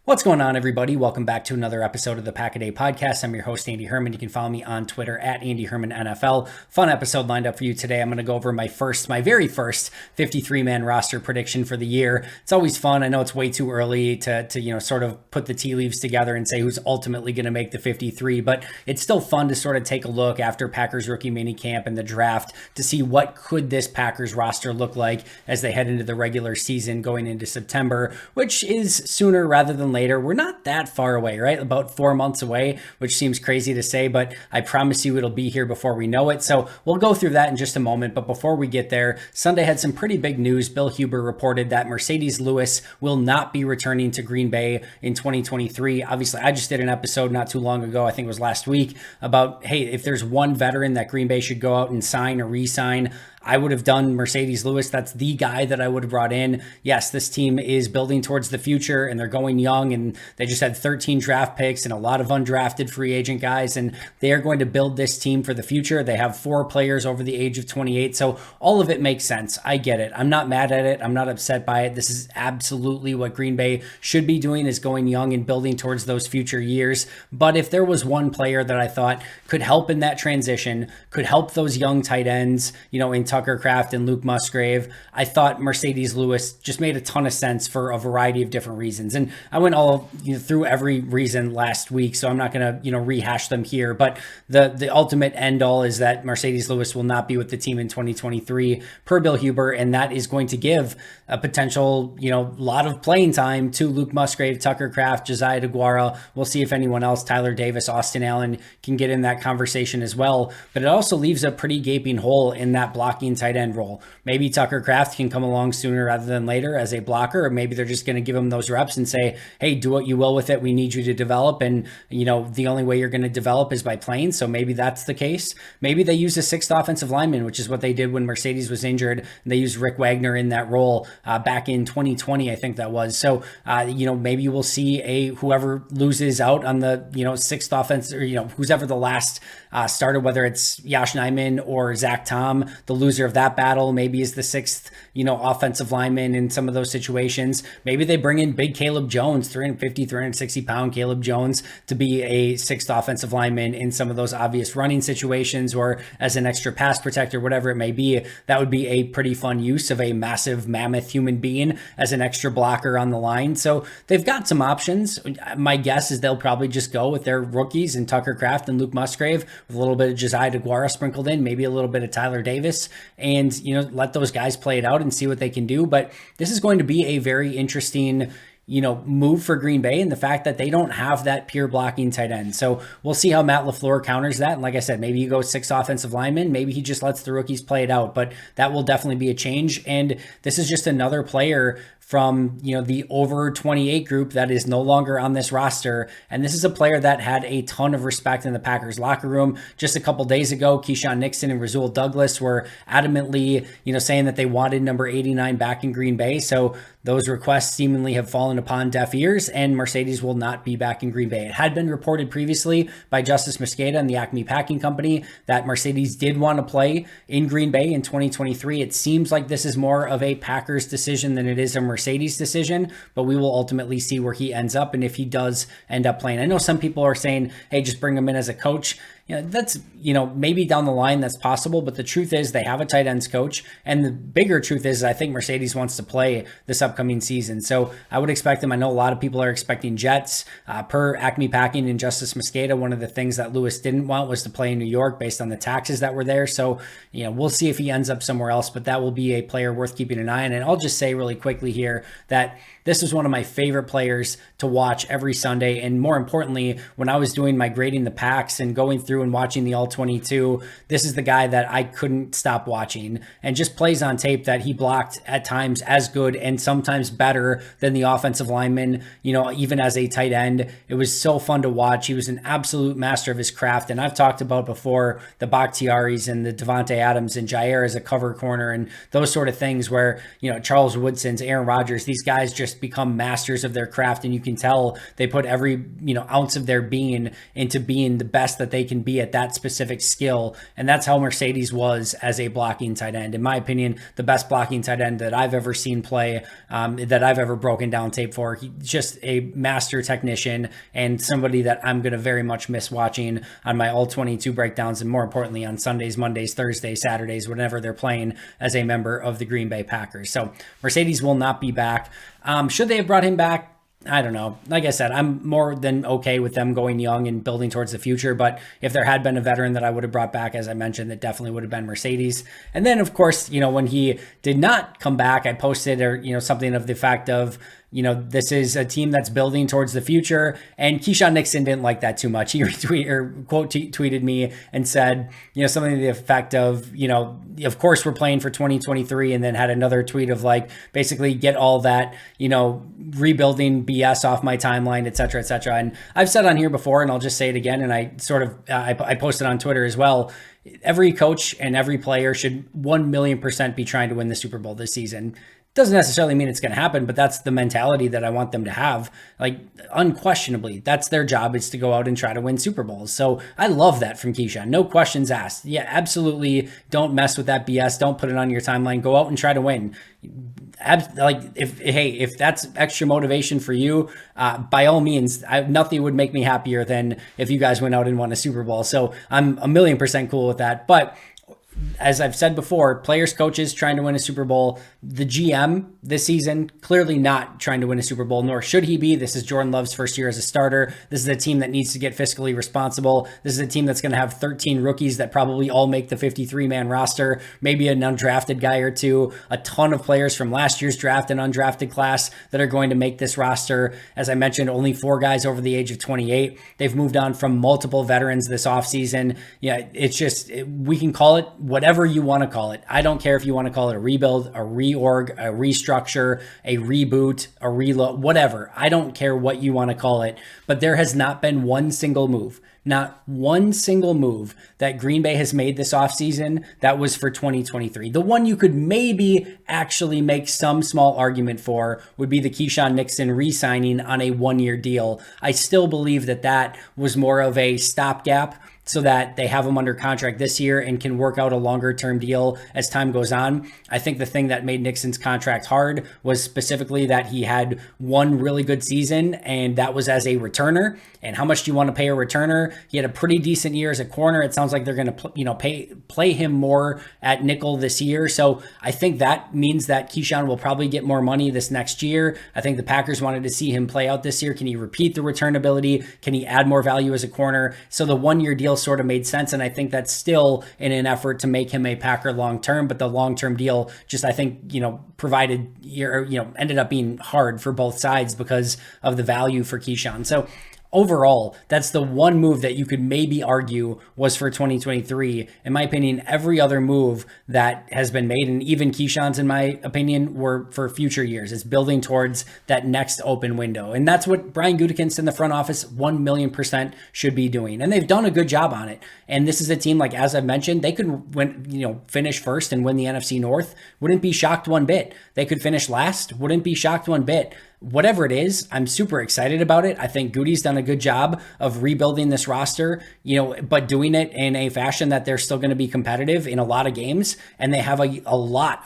What's going on, everybody? Welcome back to another episode of the Pack a Day podcast. I'm your host, Andy Herman. You can follow me on Twitter at Andy Herman NFL. Fun episode lined up for you today. I'm going to go over my very first 53-man roster prediction for the year. It's always fun. I know it's way too early to sort of put the tea leaves together and say who's ultimately going to make the 53, but it's still fun to sort of take a look after Packers rookie minicamp and the draft to see what could this Packers roster look like as they head into the regular season going into September, which is sooner rather than later. We're not that far away, right? About 4 months away, which seems crazy to say, but I promise you it'll be here before we know it. So we'll go through that in just a moment. But before we get there, Sunday had some pretty big news. Bill Huber reported that Marcedes Lewis will not be returning to Green Bay in 2023. Obviously, I just did an episode not too long ago, I think it was last week, about, hey, if there's one veteran that Green Bay should go out and sign or re-sign, I would have done Marcedes Lewis. That's the guy that I would have brought in. Yes, this team is building towards the future and they're going young and they just had 13 draft picks and a lot of undrafted free agent guys, and they are going to build this team for the future. They have 4 players over the age of 28. So all of it makes sense. I get it. I'm not mad at it. I'm not upset by it. This is absolutely what Green Bay should be doing, is going young and building towards those future years. But if there was one player that I thought could help in that transition, could help those young tight ends, in Tucker Kraft and Luke Musgrave, I thought Marcedes Lewis just made a ton of sense for a variety of different reasons. And I went all through every reason last week, so I'm not going to rehash them here. But the ultimate end all is that Marcedes Lewis will not be with the team in 2023 per Bill Huber, and that is going to give a potential lot of playing time to Luke Musgrave, Tucker Kraft, Josiah DeGuara. We'll see if anyone else, Tyler Davis, Austin Allen, can get in that conversation as well. But it also leaves a pretty gaping hole in that blocking tight end role. Maybe Tucker Kraft can come along sooner rather than later as a blocker, or maybe they're just going to give him those reps and say, hey, do what you will with it. We need you to develop. And, the only way you're going to develop is by playing. So maybe that's the case. Maybe they use a 6th offensive lineman, which is what they did when Marcedes was injured. And they used Rick Wagner in that role back in 2020, I think that was. So, maybe we'll see whoever loses out on the, 6th offense, or, who's ever the last starter, whether it's Yosh Nijman or Zach Tom, the loser of that battle maybe is the 6th, offensive lineman in some of those situations. Maybe they bring in big Caleb Jones, 350, 360 pound Caleb Jones, to be a 6th offensive lineman in some of those obvious running situations, or as an extra pass protector, whatever it may be. That would be a pretty fun use of a massive mammoth human being as an extra blocker on the line. So they've got some options. My guess is they'll probably just go with their rookies and Tucker Kraft and Luke Musgrave with a little bit of Josiah DeGuara sprinkled in, maybe a little bit of Tyler Davis, and let those guys play it out and see what they can do. But this is going to be a very interesting move for Green Bay, and the fact that they don't have that pure blocking tight end. So we'll see how Matt LaFleur counters that. And like I said, maybe you go 6 offensive linemen, maybe he just lets the rookies play it out, but that will definitely be a change. And this is just another player from the over 28 group that is no longer on this roster. And this is a player that had a ton of respect in the Packers locker room. Just a couple days ago, Keyshawn Nixon and Rasul Douglas were adamantly, saying that they wanted number 89 back in Green Bay. So those requests seemingly have fallen upon deaf ears, and Marcedes will not be back in Green Bay. It had been reported previously by Justice Mosqueda and the Acme Packing Company that Marcedes did want to play in Green Bay in 2023. It seems like this is more of a Packers decision than it is a Marcedes decision, but we will ultimately see where he ends up and if he does end up playing. I know some people are saying, hey, just bring him in as a coach. That's, maybe down the line that's possible, but the truth is they have a tight ends coach. And the bigger truth is I think Marcedes wants to play this upcoming season. So I would expect him. I know a lot of people are expecting Jets. Per Acme Packing and Justice Mosqueda, one of the things that Lewis didn't want was to play in New York based on the taxes that were there. So, we'll see if he ends up somewhere else, but that will be a player worth keeping an eye on. And I'll just say really quickly here that this was one of my favorite players to watch every Sunday. And more importantly, when I was doing my grading the packs and going through and watching the All-22, this is the guy that I couldn't stop watching, and just plays on tape that he blocked at times as good and sometimes better than the offensive lineman, even as a tight end. It was so fun to watch. He was an absolute master of his craft. And I've talked about before the Bakhtiaris and the Devontae Adams and Jair as a cover corner and those sort of things where, Charles Woodson's, Aaron Rodgers. These guys just become masters of their craft, and you can tell they put every, ounce of their being into being the best that they can be at that specific skill. And that's how Marcedes was as a blocking tight end. In my opinion, the best blocking tight end that I've ever seen play, that I've ever broken down tape for. He's just a master technician and somebody that I'm going to very much miss watching on my all 22 breakdowns, and more importantly on Sundays, Mondays, Thursdays, Saturdays, whenever they're playing as a member of the Green Bay Packers. So Marcedes will not be back. Should they have brought him back? I don't know. Like I said, I'm more than okay with them going young and building towards the future. But if there had been a veteran that I would have brought back, as I mentioned, it definitely would have been Marcedes. And then, of course, when he did not come back, I posted something of the fact of, this is a team that's building towards the future. And Keyshawn Nixon didn't like that too much. He tweeted me and said, something to the effect of, of course we're playing for 2023, and then had another tweet of like, basically get all that, rebuilding BS off my timeline, et cetera, et cetera. And I've said on here before, and I'll just say it again. And I posted on Twitter as well. Every coach and every player should 1,000,000% be trying to win the Super Bowl this season. Doesn't necessarily mean it's going to happen, but that's the mentality that I want them to have. Like, unquestionably, that's their job, is to go out and try to win Super Bowls. So I love that from Keyshawn. No questions asked. Yeah, absolutely. Don't mess with that BS. Don't put it on your timeline. Go out and try to win. If that's extra motivation for you, by all means, nothing would make me happier than if you guys went out and won a Super Bowl. So I'm 1,000,000% cool with that. But as I've said before, players, coaches trying to win a Super Bowl. The GM this season, clearly not trying to win a Super Bowl, nor should he be. This is Jordan Love's first year as a starter. This is a team that needs to get fiscally responsible. This is a team that's going to have 13 rookies that probably all make the 53-man roster, maybe an undrafted guy or two, a ton of players from last year's draft and undrafted class that are going to make this roster. As I mentioned, only 4 guys over the age of 28. They've moved on from multiple veterans this offseason. Yeah, it's just, we can call it whatever you want to call it. I don't care if you want to call it a rebuild, a reorg, a restructure, a reboot, a reload, whatever. I don't care what you want to call it, but there has not been one single move, not one single move that Green Bay has made this offseason that was for 2023. The one you could maybe actually make some small argument for would be the Keyshawn Nixon re-signing on a 1-year deal. I still believe that that was more of a stopgap so that they have him under contract this year and can work out a longer term deal as time goes on. I think the thing that made Nixon's contract hard was specifically that he had one really good season, and that was as a returner. And how much do you want to pay a returner? He had a pretty decent year as a corner. It sounds like they're going to play him more at nickel this year. So I think that means that Keyshawn will probably get more money this next year. I think the Packers wanted to see him play out this year. Can he repeat the return ability? Can he add more value as a corner? So the 1-year deal sort of made sense, and I think that's still in an effort to make him a Packer long term. But the long term deal just, I think, ended up being hard for both sides because of the value for Keyshawn. So overall, that's the one move that you could maybe argue was for 2023. In my opinion, every other move that has been made, and even Keyshawn's, in my opinion, were for future years. It's building towards that next open window. And that's what Brian Gutekunst in the front office 1,000,000% should be doing. And they've done a good job on it. And this is a team, like, as I've mentioned, they could finish first and win the NFC North. Wouldn't be shocked one bit. They could finish last. Wouldn't be shocked one bit. Whatever it is, I'm super excited about it. I think Goody's done a good job of rebuilding this roster, but doing it in a fashion that they're still going to be competitive in a lot of games. And they have a lot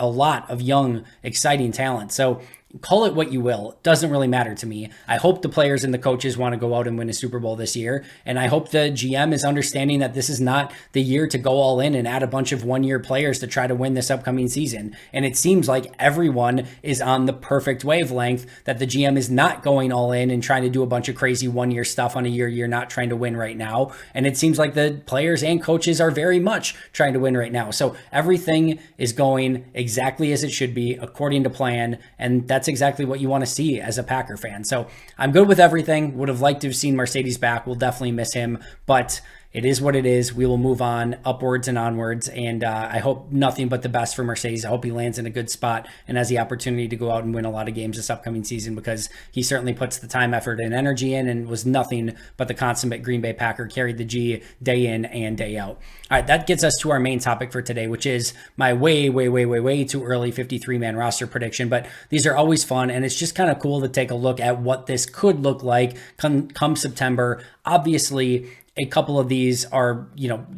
of young, exciting talent. So call it what you will. It doesn't really matter to me. I hope the players and the coaches want to go out and win a Super Bowl this year. And I hope the GM is understanding that this is not the year to go all in and add a bunch of 1-year players to try to win this upcoming season. And it seems like everyone is on the perfect wavelength, that the GM is not going all in and trying to do a bunch of crazy 1-year stuff on a year you're not trying to win right now. And it seems like the players and coaches are very much trying to win right now. So everything is going exactly as it should be, according to plan. And that's exactly what you want to see as a Packer fan. So I'm good with everything. Would have liked to have seen Marcedes back. We'll definitely miss him. But it is what it is. We will move on upwards and onwards. And I hope nothing but the best for Marcedes. I hope he lands in a good spot and has the opportunity to go out and win a lot of games this upcoming season, because he certainly puts the time, effort, and energy in, and was nothing but the consummate Green Bay Packer, carried the G day in and day out. All right, that gets us to our main topic for today, which is my way too early 53-man roster prediction. But these are always fun, and it's just kind of cool to take a look at what this could look like come September. Obviously, a couple of these are,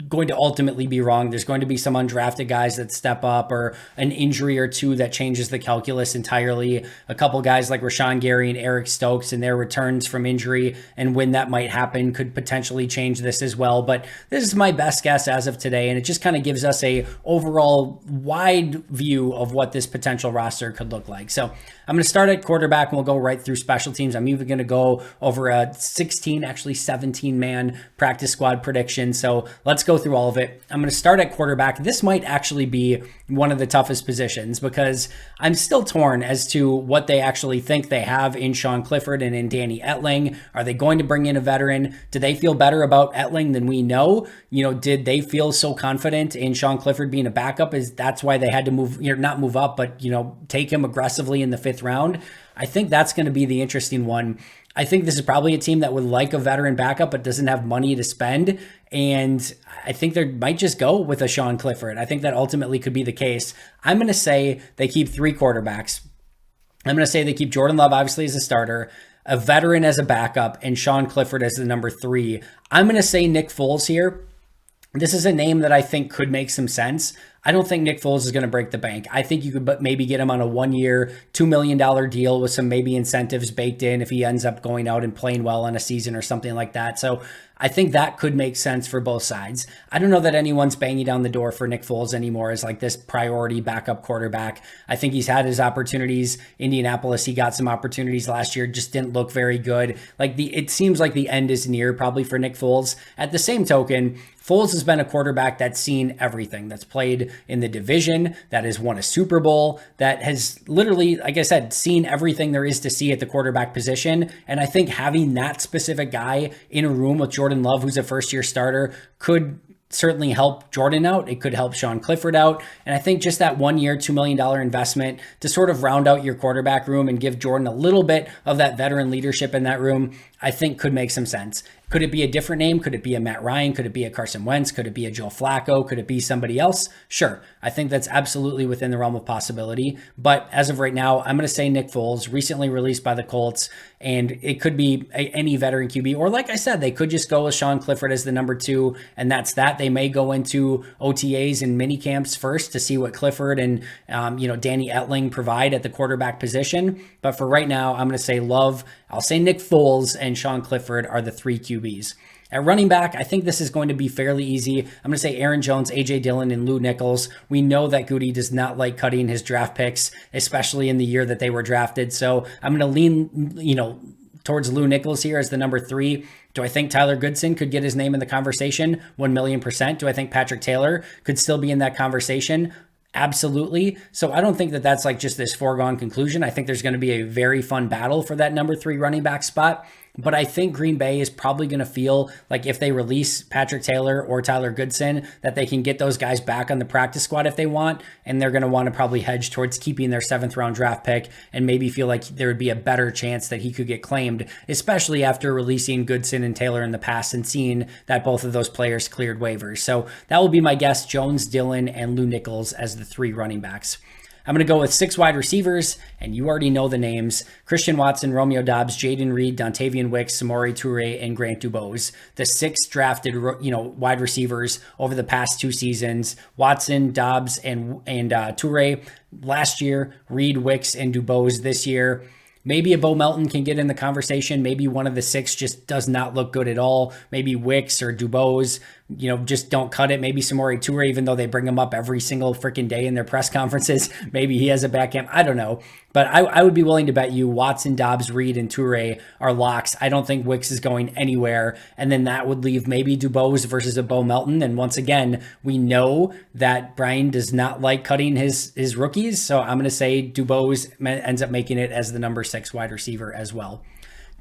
going to ultimately be wrong. There's going to be some undrafted guys that step up, or an injury or two that changes the calculus entirely. A couple guys like Rashawn Gary and Eric Stokes and their returns from injury, and when that might happen, could potentially change this as well. But this is my best guess as of today, and it just kind of gives us a overall wide view of what this potential roster could look like. So I'm going to start at quarterback, and we'll go right through special teams. I'm even going to go over a 17-man practice squad prediction. So let's go through all of it. I'm going to start at quarterback. This might actually be one of the toughest positions, because I'm still torn as to what they actually think they have in Sean Clifford and in Danny Etling. Are they going to bring in a veteran? Do they feel better about Etling than we know? Did they feel so confident in Sean Clifford being a backup? That's why they had to not move up, but take him aggressively in the 5th round? I think that's going to be the interesting one. I think this is probably a team that would like a veteran backup but doesn't have money to spend. And I think they might just go with a Sean Clifford. I think that ultimately could be the case. I'm going to say they keep 3 quarterbacks. I'm going to say they keep Jordan Love, obviously, as a starter, a veteran as a backup, and Sean Clifford as the number 3. I'm going to say Nick Foles here. This is a name that I think could make some sense. I don't think Nick Foles is going to break the bank. I think you could maybe get him on a 1-year, $2 million deal with some maybe incentives baked in if he ends up going out and playing well on a season or something like that. So I think that could make sense for both sides. I don't know that anyone's banging down the door for Nick Foles anymore as like this priority backup quarterback. I think he's had his opportunities. Indianapolis, he got some opportunities last year, just didn't look very good. It seems like the end is near probably for Nick Foles. At the same token, Foles has been a quarterback that's seen everything, that's played in the division, that has won a Super Bowl, that has literally, like I said, seen everything there is to see at the quarterback position. And I think having that specific guy in a room with Jordan Love, who's a first-year starter, could certainly help Jordan out. It could help Sean Clifford out. And I think just that 1-year, $2 million investment to sort of round out your quarterback room and give Jordan a little bit of that veteran leadership in that room, I think could make some sense. Could it be a different name? Could it be a Matt Ryan? Could it be a Carson Wentz? Could it be a Joe Flacco? Could it be somebody else? Sure. I think that's absolutely within the realm of possibility. But as of right now, I'm going to say Nick Foles, recently released by the Colts, and it could be any veteran QB. Or like I said, they could just go with Sean Clifford as the number 2, and that's that. They may go into OTAs and mini camps first to see what Clifford and Danny Etling provide at the quarterback position. But for right now, I'm going to say Love. I'll say Nick Foles and Sean Clifford are the 3 QBs. At running back, I think this is going to be fairly easy. I'm going to say Aaron Jones, A.J. Dillon, and Lou Nichols. We know that Goody does not like cutting his draft picks, especially in the year that they were drafted. So I'm going to lean, towards Lou Nichols here as the number 3. Do I think Tyler Goodson could get his name in the conversation? 1,000,000%. Do I think Patrick Taylor could still be in that conversation? Absolutely. So I don't think that that's like just this foregone conclusion. I think there's going to be a very fun battle for that number 3 running back spot. But I think Green Bay is probably going to feel like if they release Patrick Taylor or Tyler Goodson, that they can get those guys back on the practice squad if they want. And they're going to want to probably hedge towards keeping their 7th round draft pick and maybe feel like there would be a better chance that he could get claimed, especially after releasing Goodson and Taylor in the past and seeing that both of those players cleared waivers. So that will be my guess, Jones, Dillon, and Lou Nichols as the 3 running backs. I'm going to go with 6 wide receivers, and you already know the names. Christian Watson, Romeo Doubs, Jaden Reed, Dontavian Wicks, Samori Toure, and Grant Dubose. The 6 drafted, wide receivers over the past 2 seasons. Watson, Doubs, and Toure last year. Reed, Wicks, and Dubose this year. Maybe a Bo Melton can get in the conversation. Maybe one of the 6 just does not look good at all. Maybe Wicks or Dubose, just don't cut it. Maybe Samori Toure, even though they bring him up every single freaking day in their press conferences, maybe he has a back end. I don't know. But I would be willing to bet you Watson, Doubs, Reed, and Toure are locks. I don't think Wicks is going anywhere. And then that would leave maybe Dubose versus a Bo Melton. And once again, we know that Brian does not like cutting his rookies. So I'm going to say Dubose ends up making it as the number 6 wide receiver as well.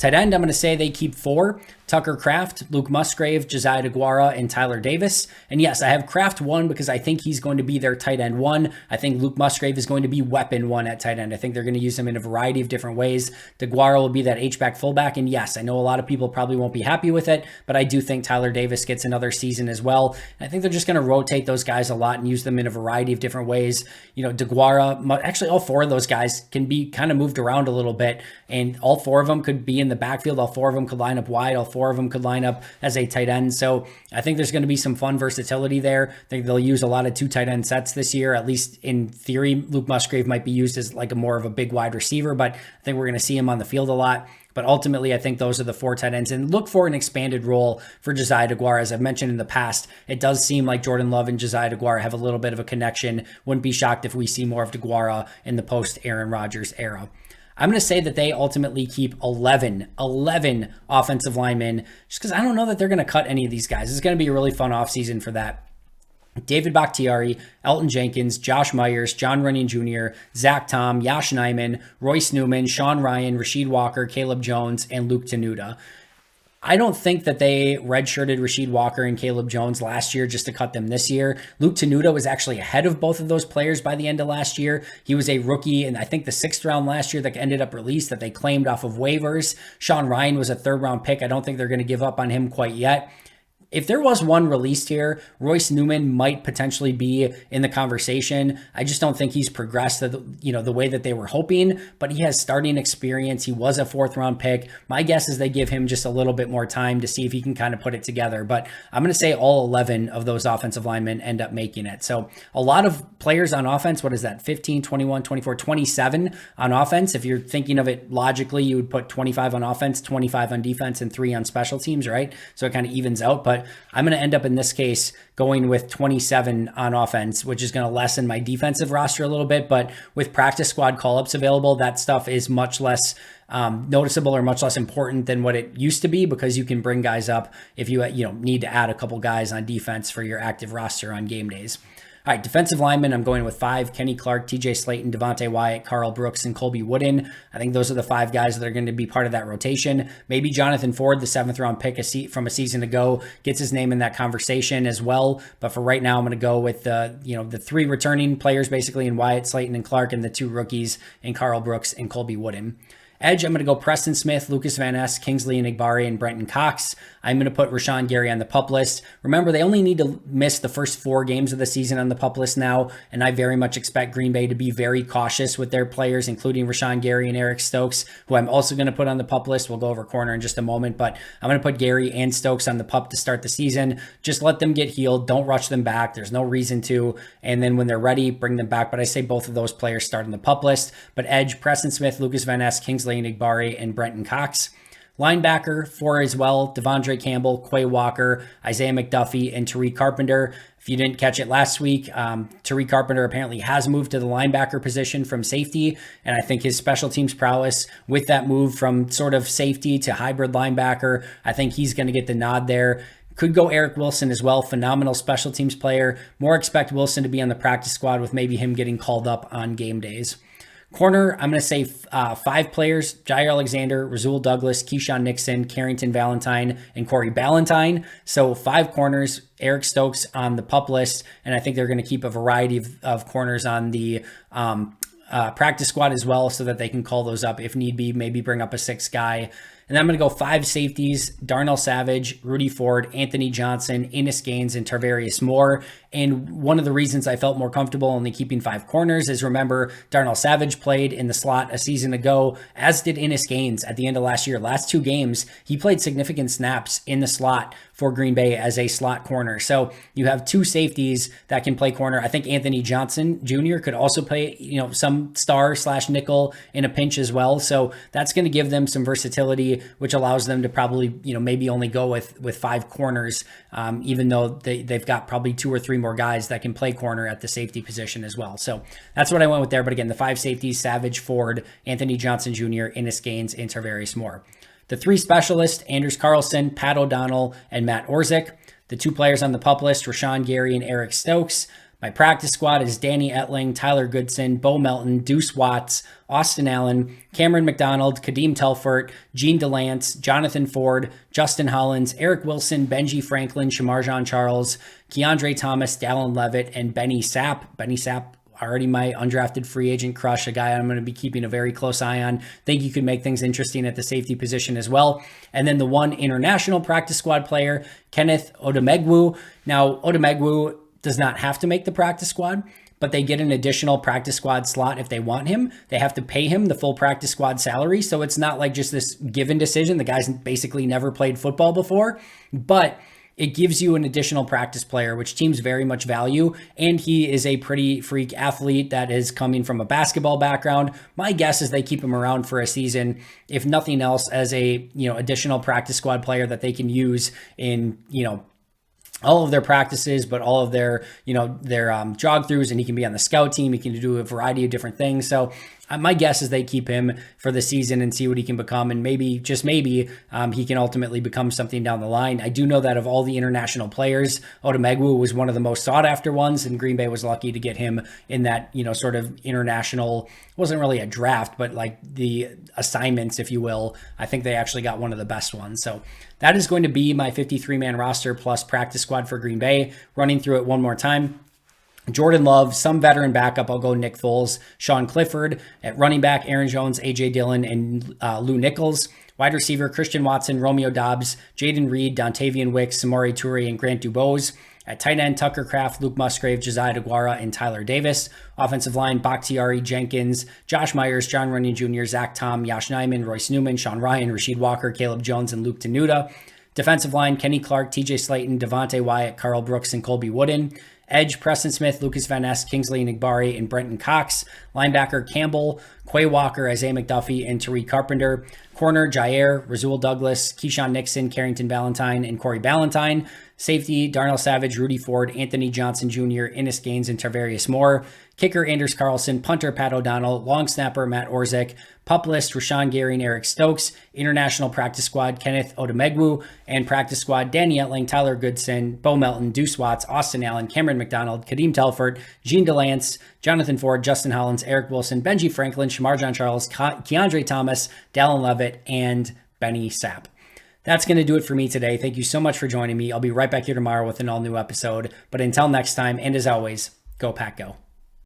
Tight end, I'm going to say they keep 4. Tucker Kraft, Luke Musgrave, Josiah DeGuara, and Tyler Davis. And yes, I have Kraft 1 because I think he's going to be their tight end 1. I think Luke Musgrave is going to be weapon 1 at tight end. I think they're going to use him in a variety of different ways. DeGuara will be that H-back fullback. And yes, I know a lot of people probably won't be happy with it, but I do think Tyler Davis gets another season as well. And I think they're just going to rotate those guys a lot and use them in a variety of different ways. DeGuara, actually all 4 of those guys can be kind of moved around a little bit, and all 4 of them could be in the backfield. All 4 of them could line up wide. All 4 of them could line up as a tight end. So I think there's going to be some fun versatility there. I think they'll use a lot of 2 tight end sets this year. At least in theory, Luke Musgrave might be used as like a more of a big wide receiver, but I think we're going to see him on the field a lot. But ultimately, I think those are the 4 tight ends. And look for an expanded role for Josiah DeGuara. As I've mentioned in the past, it does seem like Jordan Love and Josiah DeGuara have a little bit of a connection. Wouldn't be shocked if we see more of DeGuara in the post-Aaron Rodgers era. I'm going to say that they ultimately keep 11 offensive linemen, just because I don't know that they're going to cut any of these guys. It's going to be a really fun offseason for that. David Bakhtiari, Elton Jenkins, Josh Myers, John Runyon Jr., Zach Tom, Yash Nyman, Royce Newman, Sean Ryan, Rasheed Walker, Caleb Jones, and Luke Tenuta. I don't think that they redshirted Rasheed Walker and Caleb Jones last year just to cut them this year. Luke Tenuta was actually ahead of both of those players by the end of last year. He was a rookie in, I think, the 6th round last year that ended up released that they claimed off of waivers. Sean Ryan was a 3rd round pick. I don't think they're going to give up on him quite yet. If there was one released here, Royce Newman might potentially be in the conversation. I just don't think he's progressed the way that they were hoping, but he has starting experience. He was a 4th round pick. My guess is they give him just a little bit more time to see if he can kind of put it together. But I'm going to say all 11 of those offensive linemen end up making it. So a lot of players on offense, what is that? 15, 21, 24, 27 on offense. If you're thinking of it logically, you would put 25 on offense, 25 on defense, and 3 on special teams, right? So it kind of evens out. But I'm going to end up in this case going with 27 on offense, which is going to lessen my defensive roster a little bit. But with practice squad call-ups available, that stuff is much less noticeable or much less important than what it used to be, because you can bring guys up if you need to add a couple guys on defense for your active roster on game days. All right, defensive linemen, I'm going with 5. Kenny Clark, TJ Slayton, Devontae Wyatt, Carl Brooks, and Colby Wooden. I think those are the 5 guys that are going to be part of that rotation. Maybe Jonathan Ford, the 7th round pick from a season ago, gets his name in that conversation as well. But for right now, I'm going to go with the 3 returning players basically in Wyatt, Slayton, and Clark, and the 2 rookies in Carl Brooks and Colby Wooden. Edge, I'm going to go Preston Smith, Lucas Van Ness, Kingsley Enagbare, and Brenton Cox. I'm going to put Rashawn Gary on the PUP list. Remember, they only need to miss the first 4 games of the season on the PUP list now, and I very much expect Green Bay to be very cautious with their players, including Rashawn Gary and Eric Stokes, who I'm also going to put on the PUP list. We'll go over corner in just a moment, but I'm going to put Gary and Stokes on the PUP to start the season. Just let them get healed. Don't rush them back. There's no reason to. And then when they're ready, bring them back. But I say both of those players start on the PUP list. But Edge, Preston Smith, Lucas Van Ness, Kingsley Enagbare, and Brenton Cox. Linebacker, 4 as well, Devondre Campbell, Quay Walker, Isaiah McDuffie, and Tariq Carpenter. If you didn't catch it last week, Tariq Carpenter apparently has moved to the linebacker position from safety, and I think his special teams prowess with that move from sort of safety to hybrid linebacker, I think he's going to get the nod there. Could go Eric Wilson as well, phenomenal special teams player. More expect Wilson to be on the practice squad with maybe him getting called up on game days. Corner, I'm going to say 5 players: Jair Alexander, Rasul Douglas, Keyshawn Nixon, Carrington Valentine, and Corey Ballantyne. So 5 corners, Eric Stokes on the PUP list, and I think they're going to keep a variety of corners on the practice squad as well, so that they can call those up if need be, maybe bring up a 6th guy. And I'm going to go 5 safeties: Darnell Savage, Rudy Ford, Anthony Johnson, Ennis Gaines, and Tarvarius Moore. And one of the reasons I felt more comfortable only keeping 5 corners is, remember, Darnell Savage played in the slot a season ago, as did Ennis Gaines at the end of last year. Last 2 games, he played significant snaps in the slot for Green Bay as a slot corner. So you have 2 safeties that can play corner. I think Anthony Johnson Jr. could also play, some star/nickel in a pinch as well. So that's going to give them some versatility, which allows them to probably, maybe only go with 5 corners, even though they've got probably 2 or 3 more guys that can play corner at the safety position as well. So that's what I went with there. But again, the 5 safeties: Savage, Ford, Anthony Johnson Jr., Ennis Gaines, and Tarvarius Moore. The 3 specialists: Anders Carlson, Pat O'Donnell, and Matt Orzik. The 2 players on the PUP list: Rashawn Gary and Eric Stokes. My practice squad is Danny Etling, Tyler Goodson, Bo Melton, Deuce Watts, Austin Allen, Cameron McDonald, Kadeem Telfort, Gene DeLance, Jonathan Ford, Justin Hollins, Eric Wilson, Benji Franklin, Shamarjan Charles, Keandre Thomas, Dallin Levitt, and Benny Sapp. Benny Sapp, already my undrafted free agent crush, a guy I'm going to be keeping a very close eye on. Think you could make things interesting at the safety position as well. And then the one international practice squad player, Kenneth Odemegwu. Now, Odemegwu does not have to make the practice squad, but they get an additional practice squad slot if they want him. They have to pay him the full practice squad salary. So it's not like just this given decision. The guy's basically never played football before, but it gives you an additional practice player, which teams very much value. And he is a pretty freak athlete that is coming from a basketball background. My guess is they keep him around for a season, if nothing else, as a, additional practice squad player that they can use in, all of their practices, but all of their, jog throughs, and he can be on the scout team. He can do a variety of different things. So my guess is they keep him for the season and see what he can become. And maybe, just maybe, he can ultimately become something down the line. I do know that of all the international players, Odemegwu was one of the most sought after ones, and Green Bay was lucky to get him in that, sort of international, wasn't really a draft, but like the assignments, if you will. I think they actually got one of the best ones. So that is going to be my 53-man roster plus practice squad for Green Bay. Running through it one more time. Jordan Love, some veteran backup. I'll go Nick Foles, Sean Clifford. At running back, Aaron Jones, A.J. Dillon, and Lou Nichols. Wide receiver, Christian Watson, Romeo Dobbs, Jaden Reed, Dontavian Wicks, Samori Toure, and Grant Dubose. At tight end, Tucker Kraft, Luke Musgrave, Josiah DeGuara, and Tyler Davis. Offensive line, Bakhtiari Jenkins, Josh Myers, John Runyon Jr., Zach Tom, Yash Nyman, Royce Newman, Sean Ryan, Rasheed Walker, Caleb Jones, and Luke Tenuta. Defensive line, Kenny Clark, TJ Slayton, Devontae Wyatt, Carl Brooks, and Colby Wooden. Edge, Preston Smith, Lucas Van Ness, Kingsley Enagbare, and Brenton Cox. Linebacker, Campbell, Quay Walker, Isaiah McDuffie, and Tariq Carpenter. Corner, Jair, Rasul Douglas, Keyshawn Nixon, Carrington Valentine, and Corey Ballantyne. Safety, Darnell Savage, Rudy Ford, Anthony Johnson Jr., Ennis Gaines, and Tarvarius Moore. Kicker, Anders Carlson. Punter, Pat O'Donnell. Long snapper, Matt Orzik. Pup list, Rashawn Gary and Eric Stokes. International practice squad, Kenneth Odemegwu. And practice squad, Danny Etling, Tyler Goodson, Bo Melton, Deuce Watts, Austin Allen, Cameron McDonald, Kadeem Telfort, Gene DeLance, Jonathan Ford, Justin Hollins, Eric Wilson, Benji Franklin, Shamarjan Charles, Keandre Thomas, Dallin Levitt, and Benny Sapp. That's going to do it for me today. Thank you so much for joining me. I'll be right back here tomorrow with an all-new episode. But until next time, and as always, go Pack Go.